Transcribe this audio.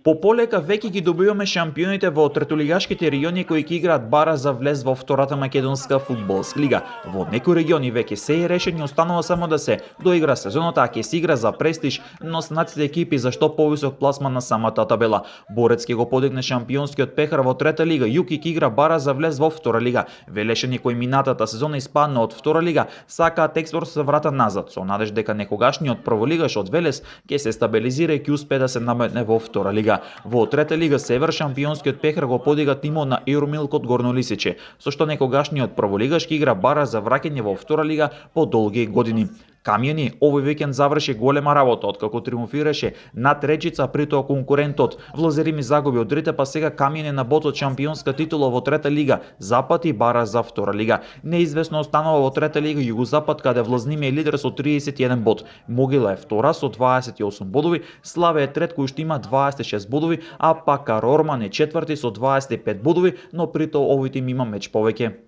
По полека веќе ги добиваме шампионите во третолигашките региони кои ќе играат бара за влез во втората македонска фудбалска лига. Во некои региони веќе се е решено, останува само да се доигра сезоната, а ќе се игра за престиж на останатите екипи за што повисок пласман на самата табела. Борец ќе го подигне шампионскиот пехар во трета лига, Јуки ќе игра бара за влез во втора лига. Велешани кои минатата сезона испадна од втора лига, сакаат експорт се врата назад, со надеж дека некогашниот прволигаш од Велес ќе се стабилизира и ќе успее да се наметне во втора лига. Во трета лига Север шампионскиот пехар го подига тимот на Евромилк од Горно Лисиче, со што некогашниот прволигаш ќе игра бара за враќање во втора лига по долги години. Камјани овој викенд заврши голема работа откако триумфираше над Речица, при тоа конкурентот. Влазерими загуби од Рите, па сега Камјани на ботот шампионска титула во трета лига, Запад и бара за втора лига. Неизвестно останува во трета лига Југозапад, каде Влазними е лидер со 31 бод. Могила е втора со 28 бодови, Славе е трет кој што има 26 бодови, а пак Карорман е четврти со 25 бодови, но при тоа овој тим има меч повеќе.